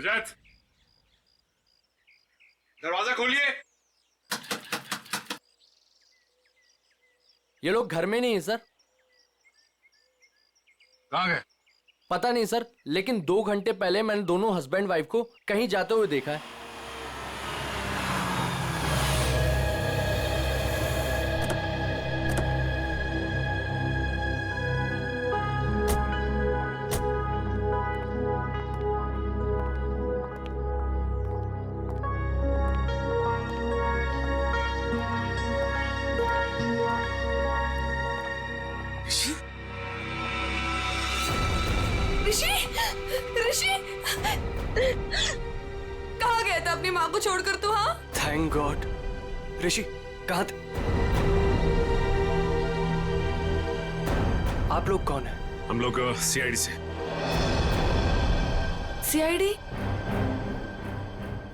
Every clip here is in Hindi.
रजत, दरवाजा खोलिए। ये लोग घर में नहीं है सर। कहाँ गए? पता नहीं सर, लेकिन 2 घंटे पहले मैंने दोनों हस्बैंड वाइफ को कहीं जाते हुए देखा है। ऋषि, ऋषि, कहाँ गया था अपनी माँ को छोड़कर तू? हाँ, थैंक गॉड। ऋषि कहाँ थे? आप लोग कौन हैं? हम लोग सीआईडी से। सीआईडी?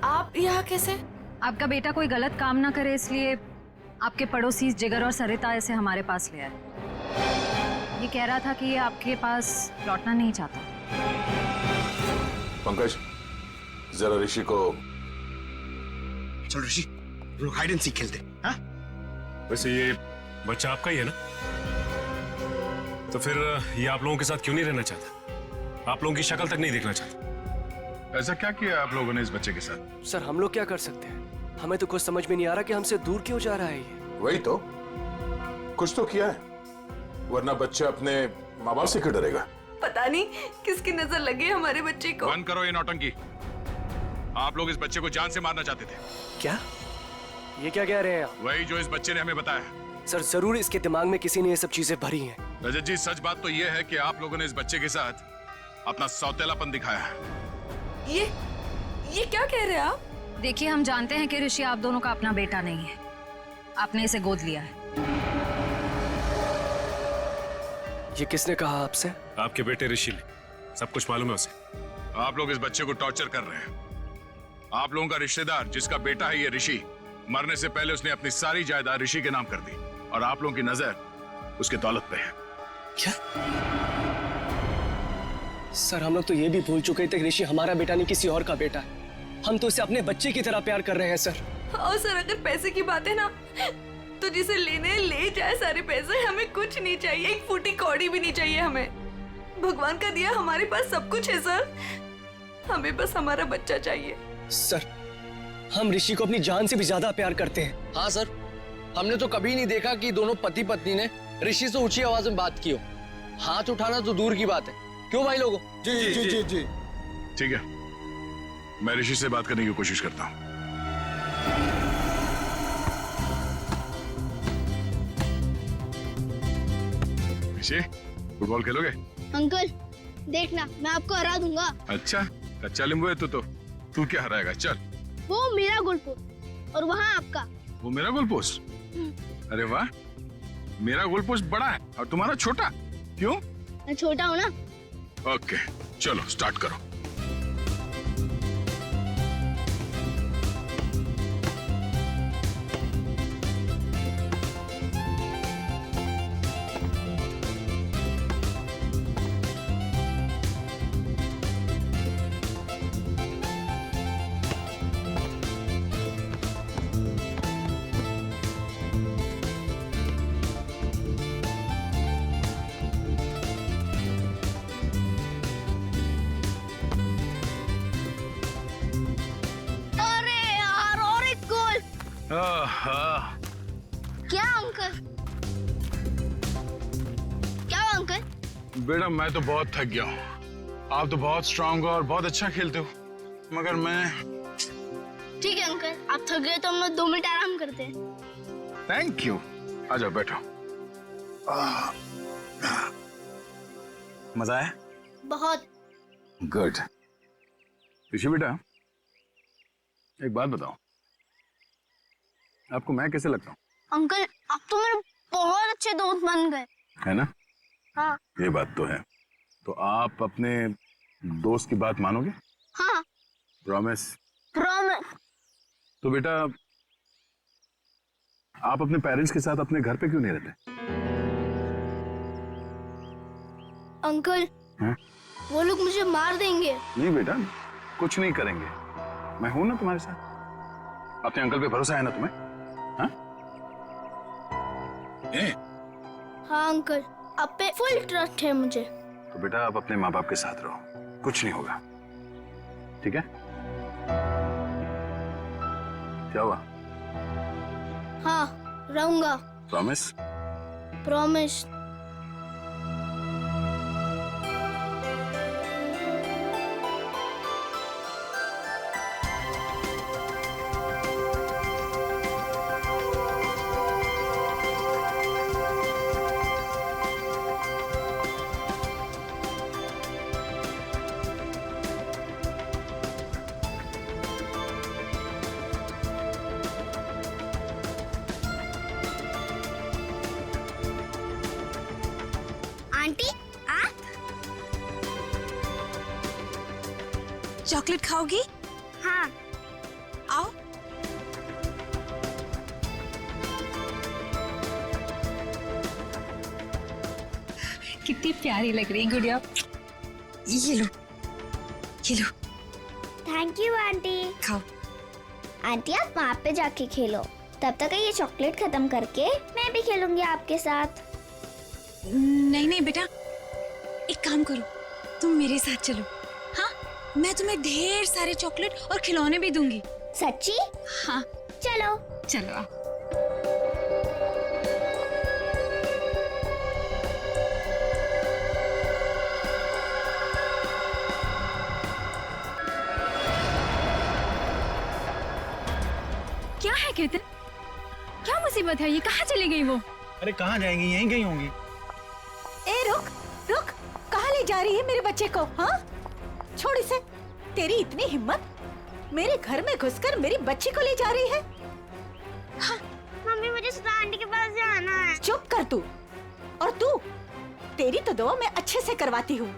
आप यहाँ कैसे? आपका बेटा कोई गलत काम ना करे इसलिए आपके पड़ोसी जिगर और सरिता इसे हमारे पास ले आए। ये कह रहा था कि ये आपके पास लौटना नहीं चाहता। पंकज, जरा ऋषि को। चलो ऋषि, लोग हाइड एंड सीक खेलते हैं। हाँ? वैसे ये बच्चा आपका ही है ना? तो फिर ये आप लोगों के साथ क्यों नहीं रहना चाहता? आप लोगों की शक्ल तक नहीं देखना चाहता? ऐसा क्या किया आप लोगों ने इस बच्चे के साथ? सर हम लोग क्या कर सकते हैं? हमें तो कुछ समझ में नहीं आ रहा कि हमसे दूर क्यों जा रहा है ये। वही तो, कुछ तो किया है, वरना बच्चा अपने माँ बाप से क्यों डरेगा? पता नहीं किसकी नजर लगी हमारे बच्चे को। बंद करो ये नौटंकी। आप लोग इस बच्चे को जान से मारना चाहते थे। क्या? ये क्या कह रहे हैं आप? वही जो इस बच्चे ने हमें बताया। सर जरूर इसके दिमाग में किसी ने ये सब चीजें भरी हैं। रजत जी, सच बात तो ये है कि आप लोगों ने इस बच्चे के साथ अपना सौतेलापन दिखाया है। ये क्या कह रहे हैं आप? देखिए, हम जानते हैं कि ऋषि आप दोनों का अपना बेटा नहीं है। आपने इसे गोद लिया है। ये किसने कहा आपसे? आपके बेटे ऋषि ने, सब कुछ मालूम है उसे। आप लोग इस बच्चे को टॉर्चर कर रहे हैं। आप लोगों का रिश्तेदार जिसका बेटा है ये ऋषि, मरने से पहले उसने अपनी सारी जायदाद ऋषि के नाम कर दी और आप लोगों की नजर उसके दौलत पे है। क्या? सर हम लोग तो ये भी भूल चुके थे कि ऋषि हमारा बेटा नहीं किसी और का बेटा है। हम तो इसे अपने बच्चे की तरह प्यार कर रहे हैं सर। और सर अगर पैसे की बात है ना, तो जिसे लेने ले जाए सारे पैसे, हमें कुछ नहीं चाहिए, एक फूटी कौड़ी भी नहीं चाहिए हमें। भगवान का दिया हमारे पास सब कुछ है सर, हमें बस हमारा बच्चा चाहिए। सर हम ऋषि को अपनी जान से भी ज्यादा प्यार करते हैं। हाँ सर, हमने तो कभी नहीं देखा कि दोनों पति पत्नी ने ऋषि से ऊंची आवाज में बात की हो। हाथ उठाना तो दूर की बात है। क्यों भाई लोगों? जी जी जी जी जी। ठीक है, मैं ऋषि से बात करने की कोशिश करता हूँ। ऋषि, फुटबॉल खेलोगे? अंकल देखना, मैं आपको हरा दूंगा। अच्छा, कच्चा नींबू है तू क्या हराएगा? चल। वो मेरा गोल पोस्ट और वहाँ आपका। वो मेरा गोल पोस्ट? अरे वाह, मेरा गोल पोस्ट बड़ा है और तुम्हारा छोटा। क्यों? मैं छोटा हूँ ना। ओके, चलो स्टार्ट करो। क्या अंकल? क्या अंकल? बेटा मैं तो बहुत थक गया हूँ। आप तो बहुत स्ट्रांग हो और बहुत अच्छा खेलते हो, मगर मैं। ठीक है अंकल, आप थक गए तो हम लोग 2 मिनट आराम करते हैं। Thank you. आ जाओ बैठो। मजा आया? बहुत। गुड। ऋषि बेटा, एक बात बताओ, आपको मैं कैसे लगता हूँ? अंकल आप तो मेरे बहुत अच्छे दोस्त बन गए। है ना? हाँ। ये बात तो है। तो आप अपने दोस्त की बात मानोगे? हाँ। प्रॉमिस? प्रॉमिस। तो बेटा, आप अपने पेरेंट्स के साथ अपने घर पे क्यों नहीं रहते? अंकल, है? वो लोग मुझे मार देंगे। नहीं बेटा, कुछ नहीं करेंगे, मैं हूं ना तुम्हारे साथ। अपने अंकल पे भरोसा है ना तुम्हें? हाँ? हाँ अंकल, आप पे फुल ट्रस्ट है मुझे। तो बेटा आप अपने माँ बाप के साथ रहो, कुछ नहीं होगा, ठीक है? क्या हुआ? हाँ रहूंगा। प्रॉमिस? प्रॉमिस। आंटी आप चॉकलेट खाओगी? हाँ। आओ। कितनी प्यारी लग रही है गुड़िया। ये लो, ये लो, थैंक यू आंटी। खाओ। आंटी आप वहाँ पे जाके खेलो, तब तक ये चॉकलेट खत्म करके मैं भी खेलूंगी आपके साथ। नहीं नहीं बेटा, एक काम करो, तुम मेरे साथ चलो। हाँ, मैं तुम्हें ढेर सारे चॉकलेट और खिलौने भी दूंगी। सच्ची? हाँ चलो। चलो आओ। क्या है केतन, क्या मुसीबत है? ये कहाँ चली गई वो? अरे कहाँ जाएंगी, यहीं गई होंगी। ए रुक रुक, कहाँ ले जा रही है मेरे बच्चे को? हाँ छोड़ इसे। तेरी इतनी हिम्मत, मेरे घर में घुसकर मेरी बच्ची को ले जा रही है? हाँ। मम्मी मुझे सुधा आंटी के पास जाना है। चुप कर तू। और तू, तेरी तो दुआ मैं अच्छे से करवाती हूँ।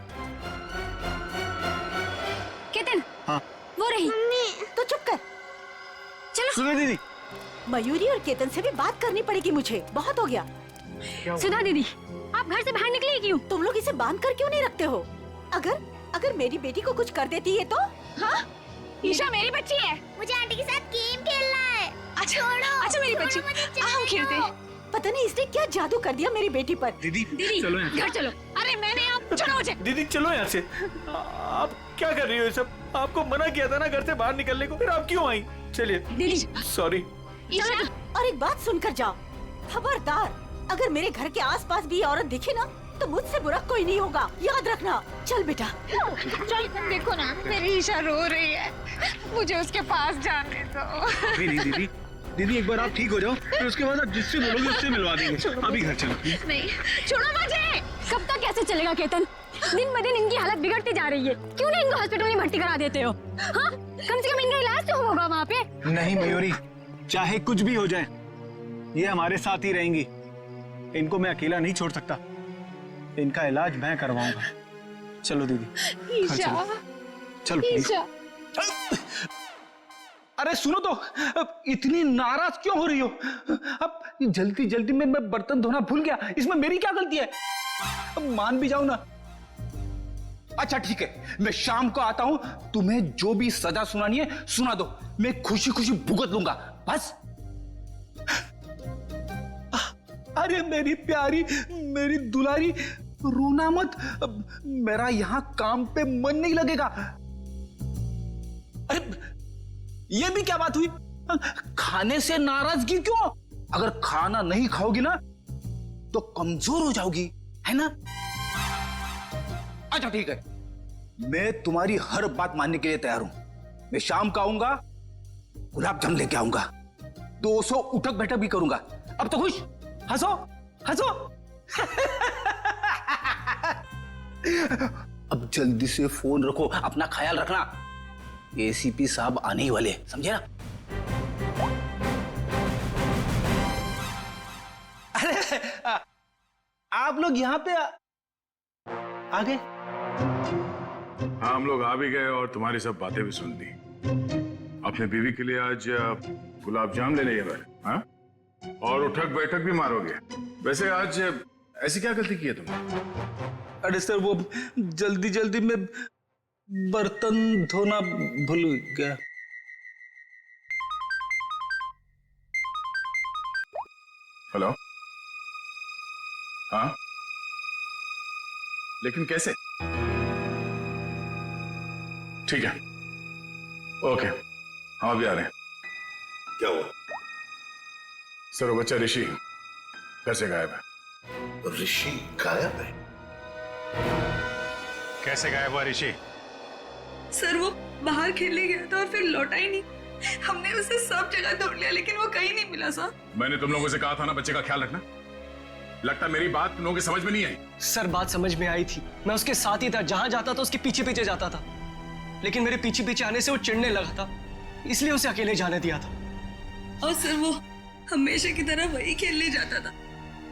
केतन, हाँ वो रही। मम्मी तो चुप कर। सुनो दीदी। मयूरी और केतन से भी बात करनी पड़ेगी मुझे, बहुत हो गया। सुधा दीदी, आप घर से बाहर निकले क्यों? तुम लोग इसे बांध कर क्यों नहीं रखते हो? अगर मेरी बेटी को कुछ कर देती है तो? हाँ, ईशा मेरी बच्ची है। मुझे आंटी के साथ गेम खेलना है। अच्छा, छोड़ो। अच्छा मेरी छोड़ो बच्ची, मुझे, हम खेलते हैं। पता नहीं इसने क्या जादू कर दिया मेरी बेटी पर। दीदी चलो यहाँ घर चलो। अरे मैंने आप छोड़ो मुझे। दीदी चलो यहाँ से। आप क्या कर रही हो ये सब? आपको मना किया था ना घर से बाहर निकलने को, फिर आप क्यों आई? चलिए दीदी सॉरी। ईशा, और एक बात सुनकर जाओ, खबरदार अगर मेरे घर के आसपास भी ये औरत दिखे ना तो मुझसे बुरा कोई नहीं होगा, याद रखना। चल बेटा। चल देखो ना, मेरी ईशा रो रही है, मुझे उसके पास जाने दो। नहीं दीदी, दीदी एक बार आप ठीक हो जाओ, फिर उसके बाद आप जिससे बोलोगे उससे मिलवा देंगे। अभी घर चलो। नहीं, छोड़ो मुझे। कब तक कैसे चलेगा केतन? दिन ब दिन इनकी हालत बिगड़ती जा रही है। क्यों नहीं इनको हॉस्पिटल में भर्ती करा देते हो? हाँ, कम से कम इनका इलाज तो होगा वहाँ पे। नहीं मयूरी, चाहे कुछ भी हो जाए, ये हमारे साथ ही रहेंगी। इनको मैं अकेला नहीं छोड़ सकता, इनका इलाज मैं करवाऊंगा। चलो दीदी। ईशा, चलो प्लीज। ईशा। अरे सुनो तो, इतनी नाराज क्यों हो रही हो? अब जल्दी जल्दी में मैं बर्तन धोना भूल गया, इसमें मेरी क्या गलती है? अब मान भी जाओ ना। अच्छा ठीक है, मैं शाम को आता हूं, तुम्हें जो भी सजा सुनानी है सुना दो, मैं खुशी खुशी भुगत लूंगा बस। अरे मेरी प्यारी, मेरी दुलारी, रोना मत। मेरा यहां काम पे मन नहीं लगेगा। अरे ये भी क्या बात हुई? खाने से नाराजगी क्यों? अगर खाना नहीं खाओगी ना तो कमजोर हो जाओगी, है ना? अच्छा ठीक है, मैं तुम्हारी हर बात मानने के लिए तैयार हूं। मैं शाम को आऊंगा, गुलाब जामुन लेके आऊंगा, 200 उठक बैठक भी करूंगा। अब तो खुश? हंसो हंसो। अब जल्दी से फोन रखो, अपना ख्याल रखना। एसीपी साहब आने ही वाले, समझे ना? अरे आप लोग यहाँ पे आ गए? हाँ हम लोग आ भी गए और तुम्हारी सब बातें भी सुन ली। अपने बीवी के लिए आज गुलाब जामुन लेने गए। हाँ, और उठक बैठक भी मारोगे। वैसे आज ऐसी क्या गलती की है तुमने? अरे सर, वो जल्दी जल्दी में बर्तन धोना भूल गया। हेलो। हाँ, लेकिन कैसे? ठीक है, ओके, हाँ भी आ रहे हैं। क्या हुआ? सर वो बच्चा ऋषि कैसे गायब है? ऋषि गायब है? कैसे गायब हुआ ऋषि? सर वो बाहर खेलने गया था और फिर लौटा ही नहीं। हमने उसे सब जगह ढूंढ लिया लेकिन वो कहीं नहीं मिला सर। मैंने तुम लोगों से कहा था ना बच्चे का ख्याल रखना। लगता मेरी बात तुम लोगों की समझ में नहीं आई। सर बात समझ में आई थी, मैं उसके साथ ही था, जहां जाता था उसके पीछे पीछे जाता था, लेकिन मेरे पीछे पीछे आने से वो चिढ़ने लगा था, इसलिए उसे अकेले जाने दिया था। और सर वो हमेशा की तरह वही खेलने जाता था,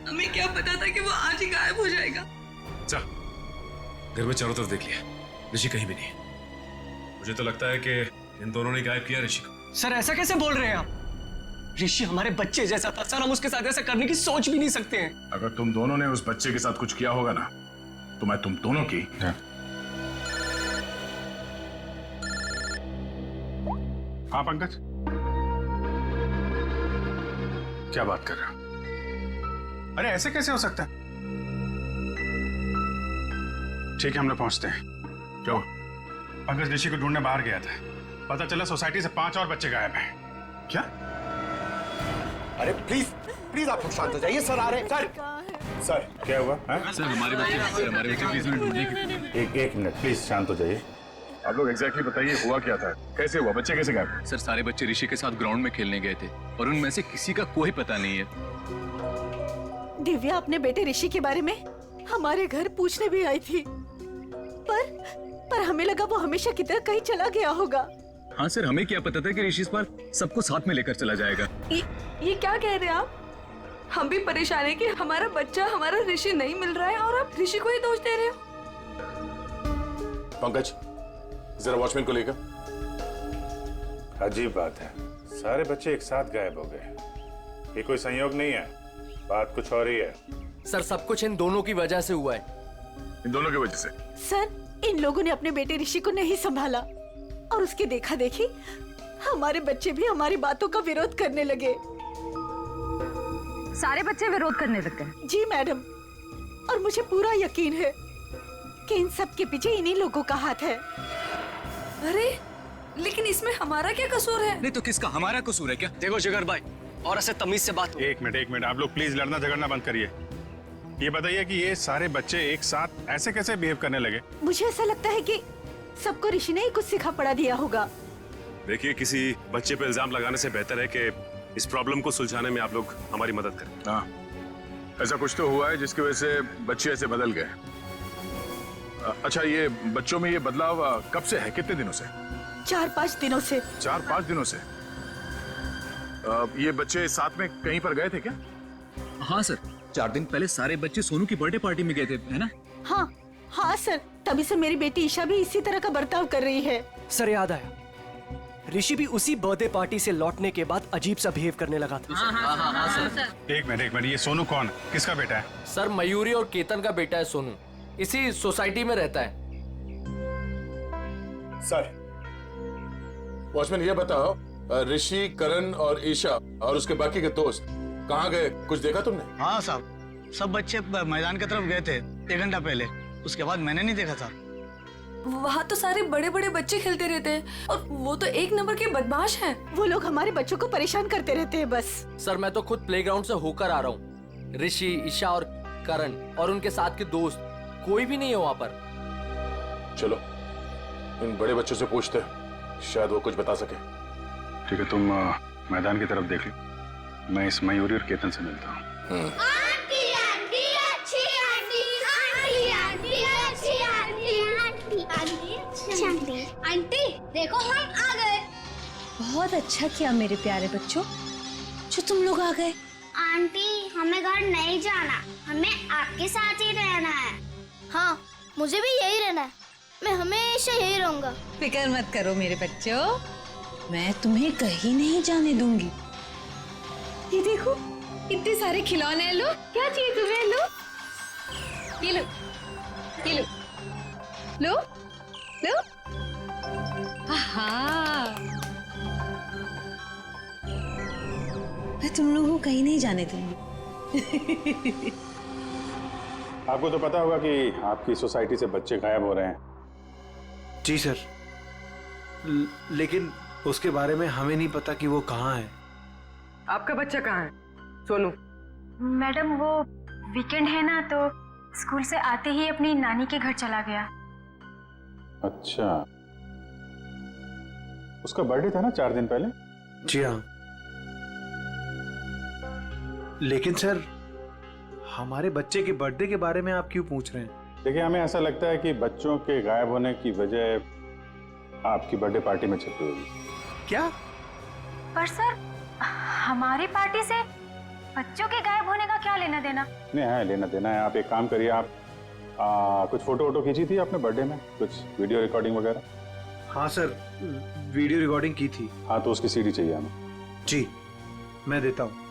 हमें क्या पता था कि वो आज ही गायब हो जाएगा। जा, घर में चारों तरफ देख लिया, ऋषि कहीं भी नहीं है। मुझे तो लगता है कि इन दोनों ने गायब किया ऋषि को। सर ऐसा कैसे बोल रहे हैं आप? ऋषि हमारे बच्चे जैसा था सर, हम उसके साथ ऐसा करने की सोच भी नहीं सकते हैं। अगर तुम दोनों ने उस बच्चे के साथ कुछ किया होगा ना, तो मैं तुम दोनों की। हाँ पंकज, क्या बात कर रहे हो? अरे ऐसे कैसे हो सकता है? ठीक है, हम लोग पहुंचते हैं। क्यों? पंकज ऋषि को ढूंढने बाहर गया था, पता चला सोसाइटी से 5 और बच्चे गायब हैं। क्या? अरे प्लीज प्लीज आप लोग शांत हो जाइए, सर आ रहे हैं। सर क्या हुआ? सर हमारे बच्चे प्लीज में ढूंढिए। एक मिनट प्लीज शांत हो जाइए। आप लोग एग्जैक्टली बताइए हुआ क्या था, कैसे हुआ, बच्चे कैसे गायब? सर सारे बच्चे ऋषि के साथ ग्राउंड में खेलने गए थे और उनमें से किसी का कोई पता नहीं है। दिव्या अपने बेटे ऋषि के बारे में हमारे घर पूछने भी आई थी, पर हमें लगा वो हमेशा की तरह कहीं चला गया होगा। हाँ सर, हमें क्या पता था कि ऋषि इस बार सबको साथ में लेकर चला जाएगा। ये क्या कह रहे हैं आप? हम भी परेशान है कि हमारा बच्चा, हमारा ऋषि नहीं मिल रहा है और आप ऋषि को ही दोष दे रहे हो। पंकज जरा वॉचमैन को लेकर। अजीब बात है, सारे बच्चे एक साथ गायब हो गए। ये कोई संयोग नहीं है, बात कुछ और ही है। सर सब कुछ इन दोनों की वजह से हुआ है। इन दोनों की वजह से? सर इन लोगों ने अपने बेटे ऋषि को नहीं संभाला और उसकी देखा देखी हमारे बच्चे भी हमारी बातों का विरोध करने लगे। सारे बच्चे विरोध करने लग गए? जी मैडम, और मुझे पूरा यकीन है कि इन सब के पीछे इन्हीं लोगों का हाथ है। अरे लेकिन इसमें हमारा क्या कसूर है? नहीं तो किसका? हमारा कसूर है क्या? देखो जिगर भाई, और ऐसे तमीज से बात हो। एक मिनट आप लोग प्लीज लड़ना झगड़ना बंद करिए। ये बताइए कि ये सारे बच्चे एक साथ ऐसे कैसे बिहेव करने लगे? मुझे ऐसा लगता है कि सबको ऋषि ने ही कुछ सिखा पड़ा दिया होगा। देखिए, किसी बच्चे पे इल्जाम लगाने से बेहतर है कि इस प्रॉब्लम को सुलझाने में आप लोग हमारी मदद करें। हाँ, ऐसा कुछ तो हुआ है जिसकी वजह से बच्चे ऐसे बदल गए। अच्छा, ये बच्चों में ये बदलाव कब से है, कितने दिनों से? 4-5 दिनों से। 4-5 दिनों से? ये बच्चे साथ में कहीं पर गए थे क्या? हाँ सर, 4 दिन पहले सारे बच्चे सोनू की बर्थडे पार्टी में गए थे, है ना? हाँ सर, तभी से मेरी बेटी ईशा भी इसी तरह का बर्ताव कर रही है। सर याद आया, ऋषि भी उसी बर्थडे पार्टी से लौटने के बाद अजीब सा बिहेव करने लगा था। हाँ सर। एक मिनट, ये सोनू कौन है, किसका बेटा है? सर मयूरी और केतन का बेटा है सोनू, इसी सोसाइटी में रहता है। सर वॉचमैन ये बताओ, ऋषि, करण और ईशा और उसके बाकी के दोस्त कहाँ गए, कुछ देखा तुमने? हाँ साहब, सब बच्चे मैदान की तरफ गए थे 1 घंटा पहले, उसके बाद मैंने नहीं देखा था। वहाँ तो सारे बड़े बड़े बच्चे खेलते रहते हैं और वो तो 1 नंबर के बदमाश हैं। वो लोग हमारे बच्चों को परेशान करते रहते हैं बस। सर मैं तो खुद प्लेग्राउंड से होकर आ रहा हूँ, ऋषि, ईशा और करण और उनके साथ के दोस्त कोई भी नहीं है वहाँ पर। चलो इन बड़े बच्चों से पूछते हैं, शायद वो कुछ बता सके। ठीक है, तुम मैदान की तरफ देख लो, मैं इस मयूरी और केतन से मिलता हूँ। आंटी आंटी अच्छी आंटी, आंटी आंटी अच्छी आंटी, आंटी आंटी अच्छी आंटी। आंटी देखो हम आ गए। बहुत अच्छा किया मेरे प्यारे बच्चों जो तुम लोग आ गए। आंटी हमें घर नहीं जाना, हमें आपके साथ ही रहना है। हाँ मुझे भी यही रहना है, मैं हमेशा यही रहूंगा। फिक्र मत करो मेरे बच्चों, मैं तुम्हें कहीं नहीं जाने दूंगी। ये देखो इतने सारे खिलौने हैं, लो क्या चाहिए तुम्हें, लो ये लो, ये लो, लो लो। हाँ, मैं तुम लोगों को कहीं नहीं जाने दूंगी। आपको तो पता होगा कि आपकी सोसाइटी से बच्चे गायब हो रहे हैं। जी सर, लेकिन उसके बारे में हमें नहीं पता कि वो कहाँ है। आपका बच्चा कहाँ है? सोनू। मैडम वो वीकेंड है ना, तो स्कूल से आते ही अपनी नानी के घर चला गया। अच्छा, उसका बर्थडे था ना 4 दिन पहले? जी हाँ, लेकिन सर हमारे बच्चे के बर्थडे के बारे में आप क्यों पूछ रहे हैं? देखिए, हमें ऐसा लगता है कि बच्चों के गायब होने की वजह आपकी बर्थडे पार्टी में छिपी होगी। क्या? पर सर हमारी पार्टी से बच्चों के गायब होने का क्या लेना देना? नहीं है, लेना देना है। आप एक काम करिए, आप कुछ फोटो वोटो खींची थी आपने बर्थडे में, कुछ वीडियो रिकॉर्डिंग वगैरह? हाँ सर, वीडियो रिकॉर्डिंग की थी। हाँ, तो उसकी सीडी चाहिए हमें। जी, मैं देता हूँ।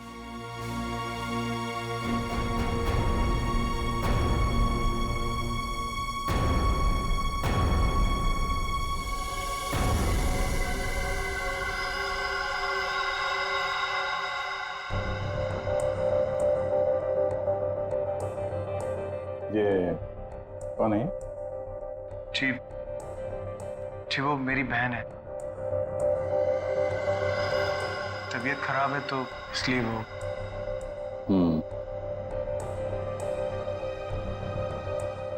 ये कौन है? जी, वो मेरी बहन है। तबीयत खराब है तो इसलिए वो।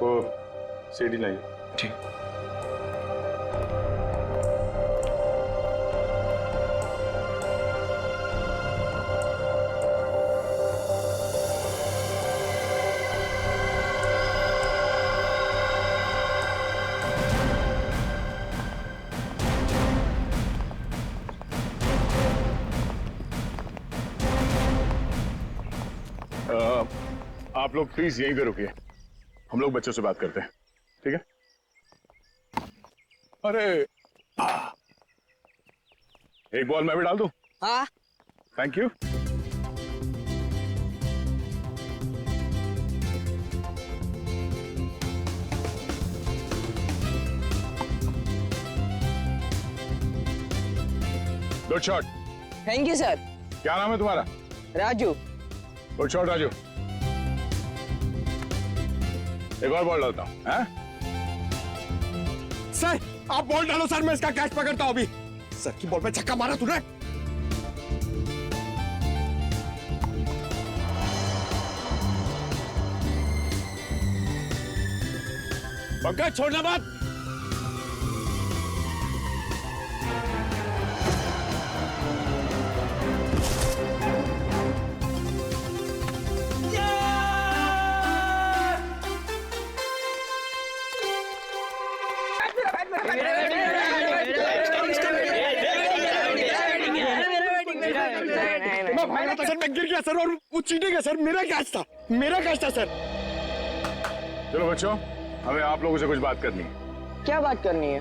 वो सीडी लाइए। ठीक। आप लोग प्लीज यहीं पे रुकिए, हम लोग बच्चों से बात करते हैं, ठीक है? अरे एक बॉल मैं भी डाल दूं? हाँ। Thank you. Good shot. Thank you sir. क्या नाम है तुम्हारा? राजू। Good shot Raju. एक और बॉल डालता हूं। हैं? सर आप बॉल डालो सर, मैं इसका कैच पकड़ता हूं अभी। सर की बॉल पे छक्का मारा तूने। पंकज छोड़ना मत। मैं गिर गया सर और वो चीटिंग है सर, मेरा कैच था, मेरा कैच था सर। चलो बच्चों, हमें आप लोगों से कुछ बात करनी है। क्या बात करनी है?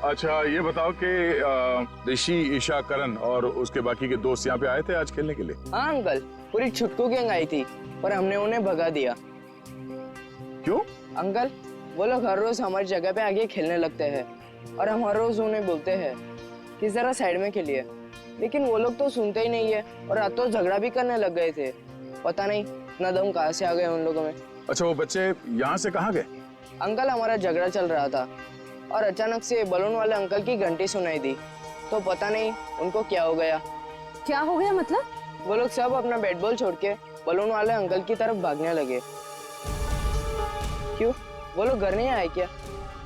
अच्छा ये बताओ कि ऋषि, ईशा, करण और उसके बाकी के दोस्त यहाँ पे आए थे आज खेलने के लिए? हाँ अंकल, पूरी छुटकू गैंग आई थी पर हमने उन्हें भगा दिया। क्यों? अंकल वो लोग हर रोज हमारी जगह पे आगे खेलने लगते हैं और हम हर रोज उन्हें बोलते हैं कि जरा साइड में खेलिए, लेकिन वो लोग तो सुनते ही नहीं है और रात तो झगड़ा भी करने लग गए थे। पता नहीं इतना दम कहाँ से आ गए उन लोगों में। अच्छा वो बच्चे यहाँ से कहाँ गए? अंकल हमारा झगड़ा चल रहा था और अचानक से बलून वाले अंकल की घंटी सुनाई दी, तो पता नहीं उनको क्या हो गया। क्या हो गया मतलब? वो लोग सब अपना बैट बॉल छोड़ के बलून वाले अंकल की तरफ भागने लगे। क्यों, वो लोग घर नहीं आए क्या?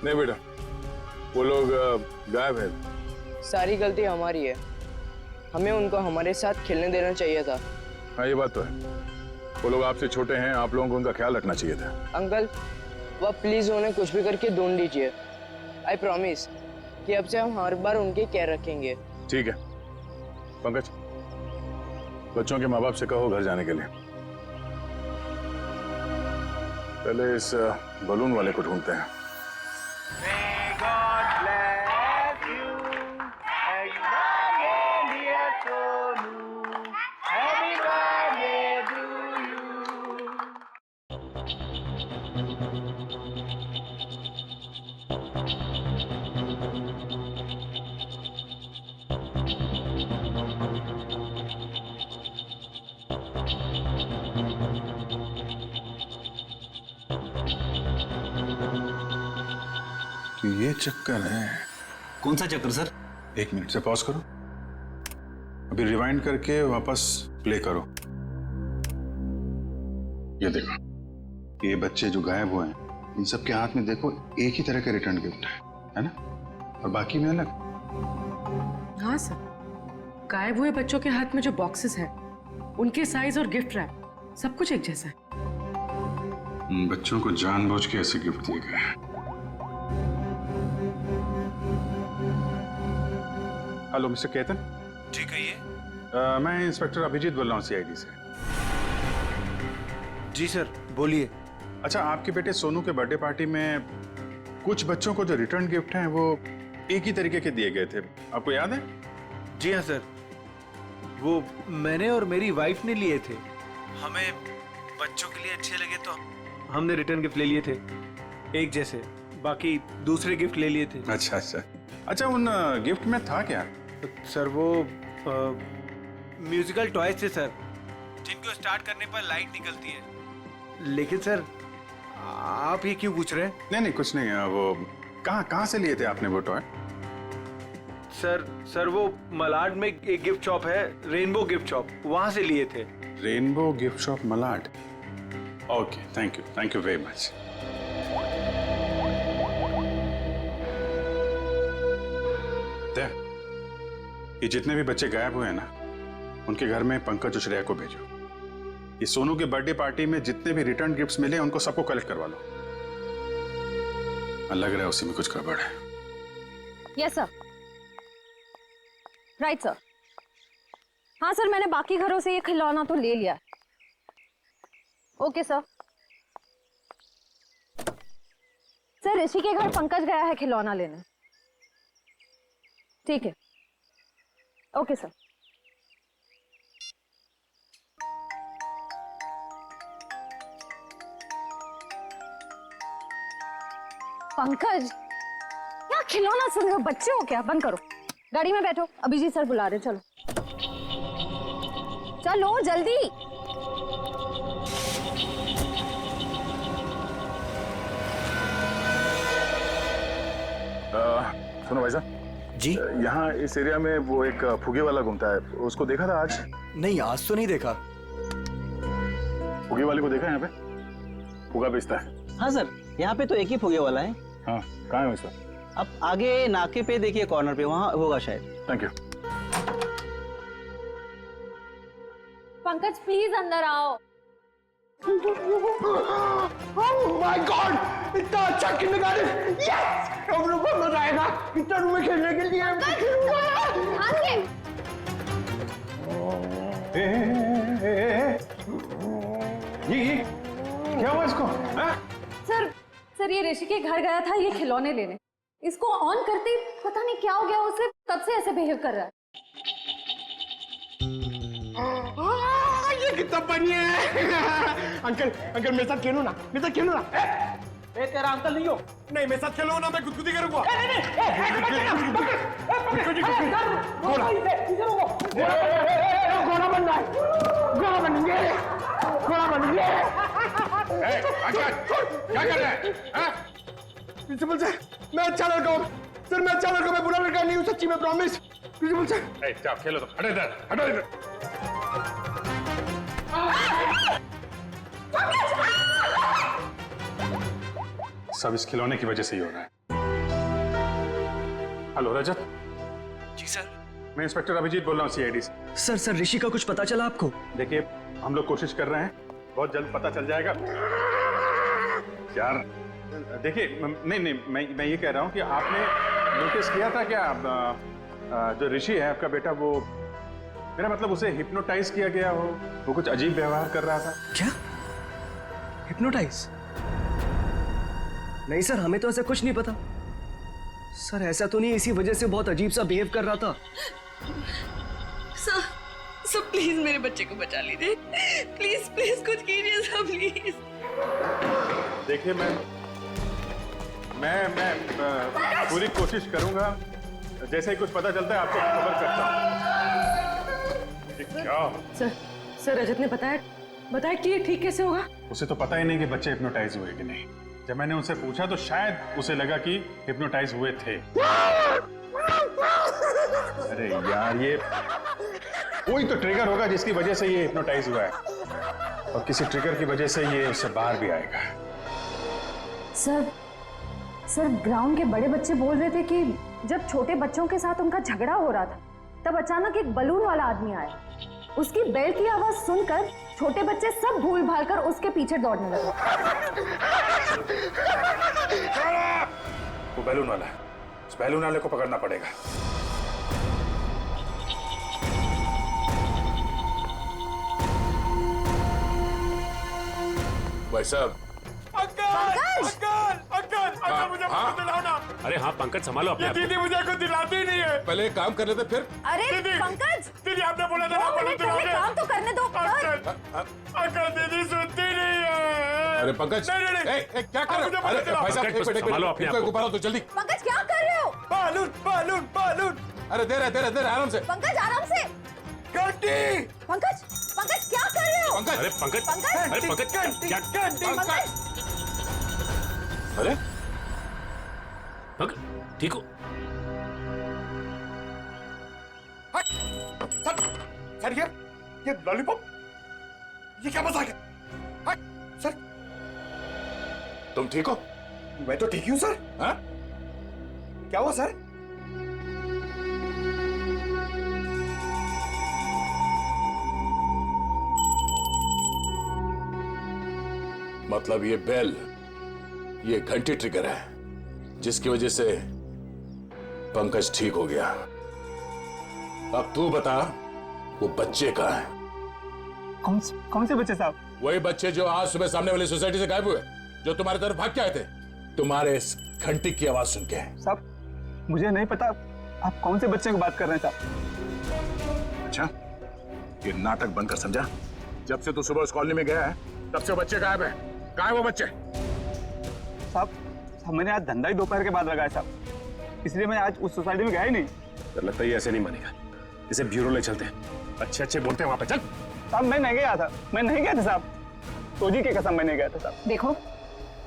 नहीं बेटा, वो लोग गायब है। सारी गलती हमारी है, हमें उनको हमारे साथ खेलने देना चाहिए था। हाँ ये बात तो है, वो लोग आपसे छोटे हैं, आप लोगों को उनका ख्याल रखना चाहिए था। अंकल वह प्लीज उन्हें कुछ भी करके ढूंढ लीजिए। आई प्रॉमिस कि अब से हम हर बार उनकी केयर रखेंगे। ठीक है पंकज, बच्चों के माँ बाप से कहो घर जाने के लिए। पहले इस बलून वाले को ढूंढते हैं। तो ये चक्कर है। कौन सा चक्कर सर? 1 मिनट से पॉज करो, अभी रिवाइंड करके वापस प्ले करो। ये देखो, ये बच्चे जो गायब हुए हैं, इन सब के हाथ में देखो एक ही तरह का रिटर्न गिफ्ट है ना? और बाकी में अलग। हाँ सर, गायब हुए बच्चों के हाथ में जो बॉक्सेस हैं, उनके साइज और गिफ्ट रैप सब कुछ एक जैसा है। बच्चों को जानबूझ के ऐसे गिफ्ट दिए गए हैं। Hello mister Ketan. जी कहिए। मैं इंस्पेक्टर अभिजीत बोल रहा हूँ CID से। जी सर बोलिए। अच्छा, आपके बेटे सोनू के बर्थडे पार्टी में कुछ बच्चों को जो रिटर्न गिफ्ट हैं वो एक ही तरीके के दिए गए थे, आपको याद है? जी हाँ सर, वो मैंने और मेरी वाइफ ने लिए थे। हमें बच्चों के लिए अच्छे लगे तो हमने रिटर्न गिफ्ट ले लिए थे एक जैसे, बाकी दूसरे गिफ्ट ले लिए थे। अच्छा अच्छा अच्छा, उन गिफ्ट में था क्या? सर वो म्यूजिकल टॉयज थे सर, जिनको स्टार्ट करने पर लाइट निकलती है। लेकिन सर आप ये क्यों पूछ रहे हैं? नहीं कुछ नहीं, वो कहाँ से लिए थे आपने वो टॉय? सर वो मलाड में एक गिफ्ट शॉप है, रेनबो गिफ्ट शॉप, वहां से लिए थे। Rainbow gift shop Malad. Okay, thank you very much. ये जितने भी बच्चे गायब हुए हैं ना, उनके घर में पंकज और श्रेया को भेजो। ये सोनू के बर्थडे पार्टी में जितने भी रिटर्न गिफ्ट्स मिले उनको सबको कलेक्ट करवा लो। लग रहा है उसी में कुछ गड़बड़ है। Yes sir. Right sir. हाँ सर, मैंने बाकी घरों से ये खिलौना तो ले लिया। Okay sir. सर ऋषि के घर पंकज गया है खिलौना लेने। ठीक है, ओके सर। पंकज, क्या खिलौना सुन रहे हो? बच्चे हो क्या? बंद करो, गाड़ी में बैठो, अभिजीत सर बुला रहे। चलो चलो जल्दी। सुनो भाई साहब जी, यहाँ इस एरिया में वो एक फुगे वाला घूमता है, उसको देखा था आज? नहीं आज तो नहीं देखा। फुगे वाले को देखा है यहाँ पे? फुगा बेचता है। हाँ सर, यहाँ पे तो एक ही फुगे वाला है। हाँ, कहाँ है उसका? अब आगे नाके पे देखिए, कॉर्नर पे, वहाँ होगा शायद। Thank you. पंकज प्लीज अंदर आओ। Oh my God! इतना अच्छा किंडरगार्टन! यस! हम लोग को मजा आएगा इतना रूम में खेलने के लिए। ये क्या हुआ इसको? सर ये ऋषि के घर गया था ये खिलौने लेने, इसको ऑन करते ही पता नहीं क्या हो गया उसे, तब से ऐसे बिहेव कर रहा है। ये कितना बढ़िया है। अंकल मेरे साथ खेलो ना, मेरे साथ खेलो ना। ए तेरा अंकल नहीं हो? नहीं, मेरे साथ खेलो ना, मैं गुदगुदी करूंगा। घोड़ा बनना है, घोड़ा बनेंगे, घोड़ा बनेंगे। क्या कर रहे हैं? प्रिंसिपल सर, मैं अच्छा लड़का हूँ सर, मैं अच्छा लड़का, मैं बुरा लड़का नहीं हूँ, सच्ची में प्रॉमिस। प्रिंसिपल सर जाओ खेलो, तो हटो इधर, हटो इधर। सब इस खिलौने की वजह से ही हो रहा है। हेलो रजत। जी सर। मैं इंस्पेक्टर अभिजीत बोल रहा हूँ CID से। सर ऋषि का कुछ पता चला आपको? देखिए, हम लोग कोशिश कर रहे हैं, बहुत जल्द पता चल जाएगा यार। देखिए, नहीं मैं ये कह रहा हूँ कि आपने नोटिस किया था क्या जो ऋषि है आपका बेटा, वो मेरा मतलब उसे हिप्नोटाइज किया गया हो, वो कुछ अजीब व्यवहार कर रहा था। क्या? हिप्नोटाइज? नहीं सर, हमें तो ऐसा कुछ नहीं पता सर, ऐसा तो नहीं, इसी वजह से बहुत अजीब सा बिहेव कर रहा था। सर प्लीज मेरे बच्चे को बचा लीजिए, प्लीज कुछ कीजिए सर, प्लीज। देखिए, मैं पूरी कोशिश करूंगा, जैसे ही कुछ पता चलता है आपको खबर करता हूँ। क्या? सर रजत ने बताया कि ये ठीक कैसे होगा? उसे तो पता ही नहीं कि बच्चे हिप्नोटाइज हुए कि नहीं। जब मैंने उनसे पूछा तो शायद उसे लगा कि हिप्नोटाइज हुए थे। अरे यार, ये कोई तो ट्रिगर होगा जिसकी वजह से ये हिप्नोटाइज हुआ है, और किसी ट्रिगर की वजह से ये उससे बाहर भी आएगा। सर ग्राउंड के बड़े बच्चे बोल रहे थे कि जब छोटे बच्चों के साथ उनका झगड़ा हो रहा था तब अचानक एक बलून वाला आदमी आया। उसकी बेल की आवाज सुनकर छोटे बच्चे सब भूल भाल कर उसके पीछे दौड़ने लगे। वो बैलून वाला है, उस बैलून वाले को पकड़ना पड़ेगा। भाई साहब। अंकल मुझे कुछ दिलाओ ना। अरे हाँ पंकज, संभालो अपने आप को। दीदी मुझे कुछ दिलाती ही नहीं है। पहले एक काम कर लेते फिर। अरे दीदी, पंकज, दीदी आपने बोला था ना बलून दिलाओगे। काम तो करने दो। अंकल दीदी सुनती नहीं है। अरे पंकज, क्या कर रहे हो? अरे भाई साहब, एक मिनट, संभालो अपने आप को। ऊपर आओ तो जल्दी। पंकज क्या कर रहे हो? Balloon balloon balloon. अरे दे रहे आराम से। पंकज आराम से। घंटी। पंकज क्या कर रहे हो? पंकज, अरे पंकज, अरे पंकज क्या? अरे पंकज ठीक हो? सर ये लॉलीपॉप, ये क्या मजाक है? सर तुम ठीक हो? मैं तो ठीक हूँ सर। हाँ? क्या हुआ सर? मतलब ये बेल, ये घंटी ट्रिगर है जिसकी वजह से पंकज ठीक हो गया। अब तू बता, वो बच्चे कहाँ हैं? कौन से बच्चे साहब? वही बच्चे जो आज सुबह सामने वाली सोसाइटी से गायब हुए, जो तुम्हारी तरफ भाग के आए थे तुम्हारे इस घंटी की आवाज सुन के। साहब मुझे नहीं पता आप कौन से बच्चे की बात कर रहे हैं साहब। अच्छा, ये नाटक बंद कर, समझा? जब से तू सुबह उस कॉलोनी में गया है तब से बच्चे गायब है। कहाँ है वो बच्चे? साहब मैंने आज धंधा ही दोपहर के बाद लगाया साहब, इसलिए मैं आज उस सोसाइटी में गया ही नहीं। तो लगता है ये ऐसे नहीं मानेगा, इसे ब्यूरो ले चलते हैं। अच्छे बोलते हैं वहां पे, चल। साहब मैं नहीं गया था साहब, तोजी की कसम मैं नहीं गया था साहब। देखो,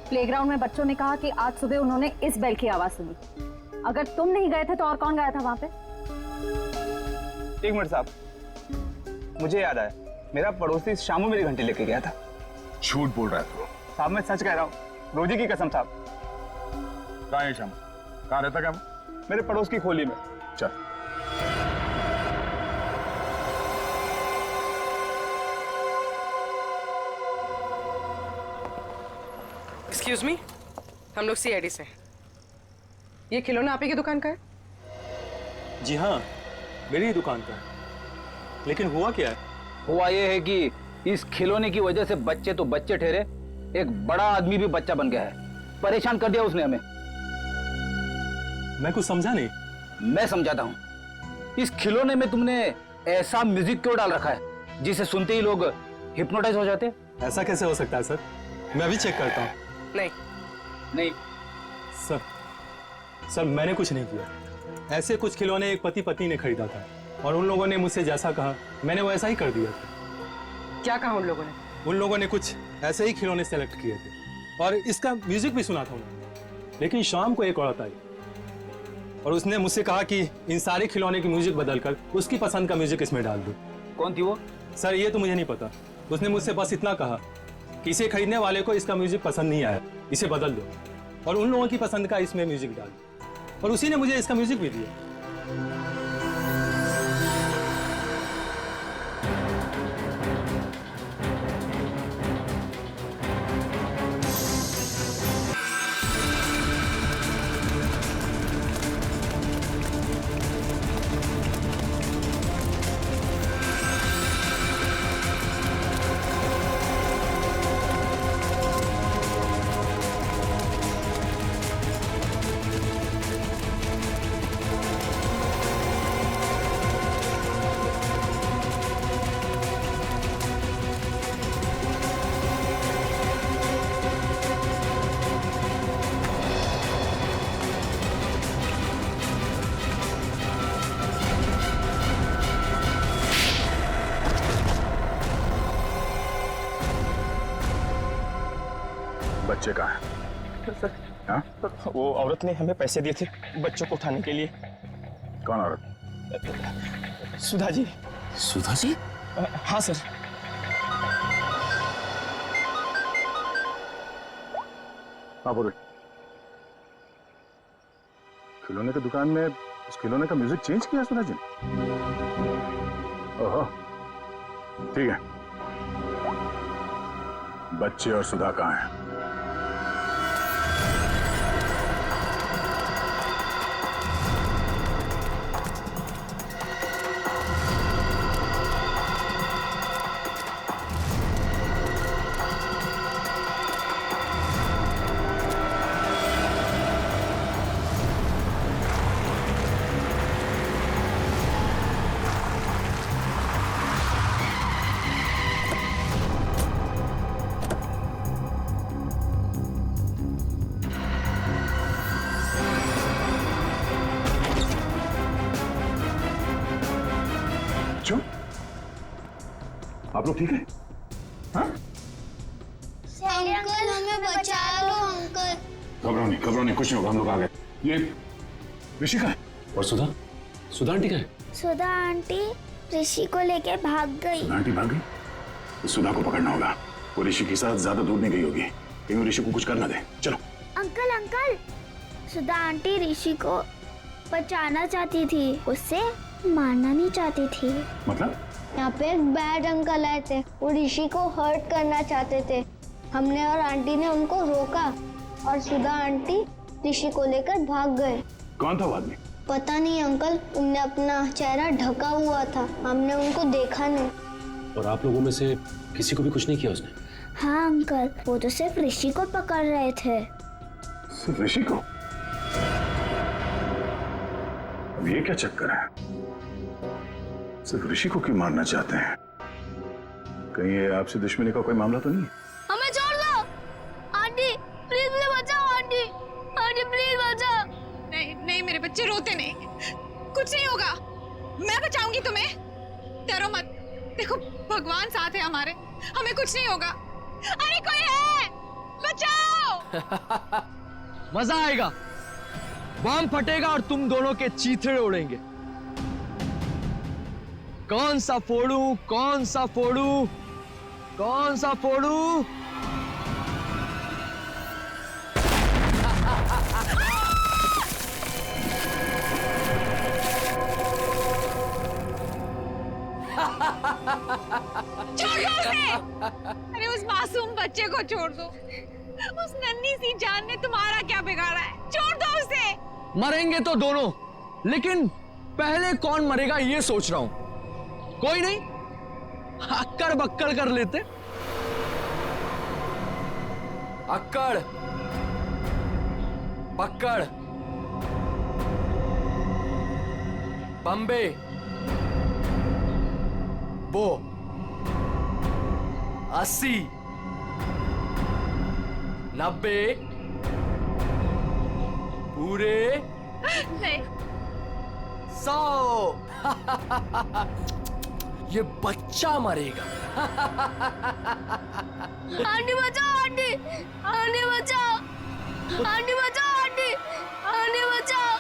प्लेग्राउंड में बच्चों ने कहा कि आज सुबह उन्होंने इस बेल की आवाज सुनी। अगर तुम नहीं गए थे तो और कौन गया था वहां पे? एक मिनट साहब, मुझे याद आया, मेरा पड़ोसी शामू मेरी घंटी लेके गया था। झूठ बोल रहा है तू? साहब मैं सच कह रहा हूँ, रोजी की कसम साहब। कहाँ है शामू? कहाँ रहता क्या? मेरे पड़ोस की खोली में। चल। एक्सक्यूज मी, हम लोग सीआईडी से। ये खिलौना आप ही की दुकान का है? जी हाँ, मेरी ही दुकान का है। लेकिन हुआ क्या है? हुआ ये है कि इस खिलौने की वजह से बच्चे तो बच्चे ठहरे, एक बड़ा आदमी भी बच्चा बन गया है। परेशान कर दिया उसने हमें। मैं कुछ समझा नहीं। मैं समझाता हूँ। इस खिलौने में तुमने ऐसा म्यूजिक क्यों डाल रखा है जिसे सुनते ही लोग हिप्नोटाइज हो जाते? ऐसा कैसे हो सकता है सर? मैं अभी चेक करता हूँ। नहीं सर मैंने कुछ नहीं किया। ऐसे कुछ खिलौने एक पति पत्नी ने खरीदा था और उन लोगों ने मुझसे जैसा कहा मैंने वैसा ही कर दिया था। क्या कहा उन लोगों ने? उन लोगों ने कुछ ऐसे ही खिलौने सेलेक्ट किए थे और इसका म्यूजिक भी सुना था उन्होंने। लेकिन शाम को एक औरत आई और उसने मुझसे कहा कि इन सारे खिलौने की म्यूजिक बदलकर उसकी पसंद का म्यूजिक इसमें डाल दो। कौन थी वो? सर ये तो मुझे नहीं पता। उसने मुझसे बस इतना कहा कि इसे खरीदने वाले को इसका म्यूजिक पसंद नहीं आया, इसे बदल दो और उन लोगों की पसंद का इसमें म्यूजिक डाल दो। और उसी ने मुझे इसका म्यूजिक भी दिया। बच्चे कहाँ हैं? हाँ? वो औरत ने हमें पैसे दिए थे बच्चों को उठाने के लिए। कौन औरत? सुधा जी। सुधा जी? हाँ सर। हाँ बोलो। खिलौने की दुकान में उस खिलौने का म्यूजिक चेंज किया सुधा जी ने? ओहो, ठीक है। बच्चे और सुधा कहाँ हैं? आप लोग ठीक है? हाँ? अंकल हमें बचा लो अंकल। घबराओ नहीं, कुछ नहीं होगा, हम लोग आ गए। ये ऋषिका है। और सुधा? सुधा आंटी कहाँ है? सुधा आंटी ऋषि को लेके भाग गई। सुधा आंटी भाग गई? तो सुधा को पकड़ना होगा। वो ऋषि के साथ ज्यादा दूर नहीं गई होगी, कहीं ऋषि को कुछ करना दे। चलो। अंकल सुधा आंटी ऋषि को बचाना चाहती थी, उससे मारना नहीं चाहती थी। मतलब? यहाँ पे एक बैड अंकल आए थे, वो ऋषि को हर्ट करना चाहते थे। हमने और आंटी ने उनको रोका और सुधा आंटी ऋषि को लेकर भाग गए। कौन था वो आदमी? पता नहीं अंकल, उनने अपना चेहरा ढका हुआ था, हमने उनको देखा नहीं। और आप लोगों में से किसी को भी कुछ नहीं किया उसने? हाँ अंकल, वो तो सिर्फ ऋषि को पकड़ रहे थे। सिर्फ ऋषि को? अब ये क्या चक्कर है? सिर्फ ऋषि को क्यों मारना चाहते हैं? कहीं ये आपसे दुश्मनी का कोई मामला तो नहीं है? हमें छोड़ दो आंटी, प्लीज मुझे बचाओ आंटी, आंटी प्लीज बचाओ। नहीं मेरे बच्चे रोते नहीं, कुछ नहीं होगा, मैं बचाऊंगी तुम्हें, डरो मत। देखो भगवान साथ है हमारे, हमें कुछ नहीं होगा। अरे कोई है, बचाओ। मजा आएगा, बम फटेगा और तुम दोनों के चीथड़े उड़ेंगे। कौन सा फोड़ूं, कौन सा फोड़ूं, कौन सा फोड़ूं? छोड़ दो उसे। अरे उस मासूम बच्चे को छोड़ दो, उस नन्ही सी जान ने तुम्हारा क्या बिगाड़ा है, छोड़ दो उसे। मरेंगे तो दोनों, लेकिन पहले कौन मरेगा ये सोच रहा हूं। कोई नहीं, अक्कड़ बक्कड़ कर लेते। अक्कड़ बक्कड़ बम्बे बो 80 90 पूरे नहीं 100। ये बच्चा मरेगा। आंटी बचाओ आंटी, आंटी बचाओ, आंटी बचाओ आंटी, आंटी बचाओ।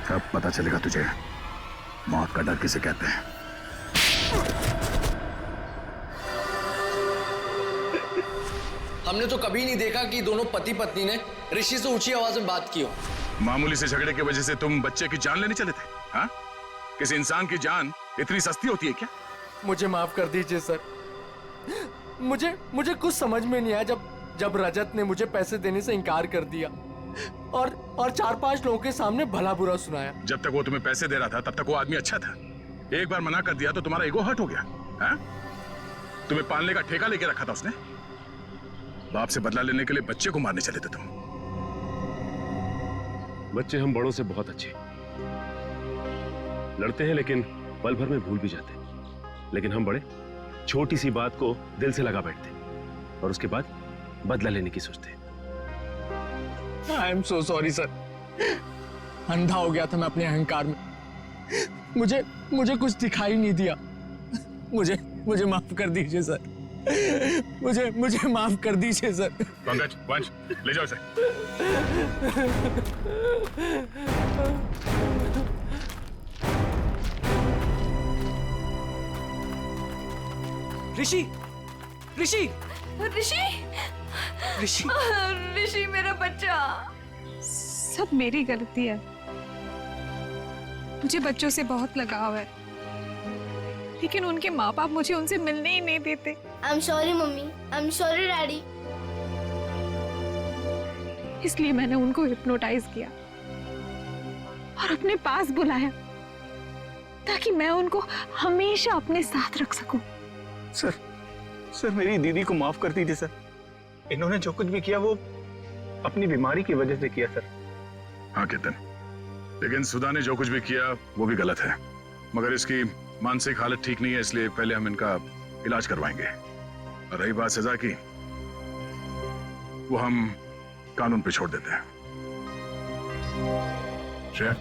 तब पता चलेगा तुझे मौत का डर किसे कहते हैं। हमने तो कभी नहीं देखा कि दोनों पति पत्नी ने ऋषि से ऊंची आवाज में बात की हो। मामूली से झगड़े की वजह से तुम बच्चे की जान लेने चले थे? हाँ? किसी इंसान की जान इतनी सस्ती होती है क्या? मुझे माफ कर दीजिए सर। मुझे कुछ समझ में नहीं आया जब रजत ने मुझे पैसे देने से इनकार कर दिया और 4-5 लोगों के सामने भला बुरा सुनाया। जब तक वो तुम्हें पैसे दे रहा था तब तक वो आदमी अच्छा था। एक बार मना कर दिया तो तुम्हारा ईगो हर्ट हो गया। हाँ? तुम्हें पालने का ठेका लेके रखा था उसने। बाप से बदला लेने के लिए बच्चे को मारने चले थे तुम। बच्चे हम बड़ों से बहुत अच्छे लड़ते हैं, लेकिन पल भर में भूल भी जाते हैं। लेकिन हम बड़े छोटी सी बात को दिल से लगा बैठते और उसके बाद बदला लेने की सोचते हैं। I am so sorry sir. अंधा हो गया था मैं अपने अहंकार में। मुझे कुछ दिखाई नहीं दिया। मुझे माफ कर दीजिए सर। मुझे माफ कर दीजिए सर। पंकज, वंश, ले जाओ इसे। ऋषि ऋषि ऋषि ऋषि ऋषि मेरा बच्चा। सब मेरी गलती है। मुझे बच्चों से बहुत लगाव है, लेकिन उनके माँ बाप मुझे उनसे मिलने ही नहीं देते। I am sorry mummy, I am sorry daddy. इसलिए मैंने उनको हिप्नोटाइज किया और अपने पास बुलाया ताकि मैं उनको हमेशा अपने साथ रख सकूं। सर मेरी दीदी को माफ कर दीजिए सर। इन्होंने जो कुछ भी किया वो अपनी बीमारी की वजह से किया सर। हाँ केतन, लेकिन सुधा ने जो कुछ भी किया वो भी गलत है। मगर इसकी मानसिक हालत ठीक नहीं है, इसलिए पहले हम इनका इलाज करवाएंगे। और रही बात सजा की, वो हम कानून पे छोड़ देते हैं। श्रेया,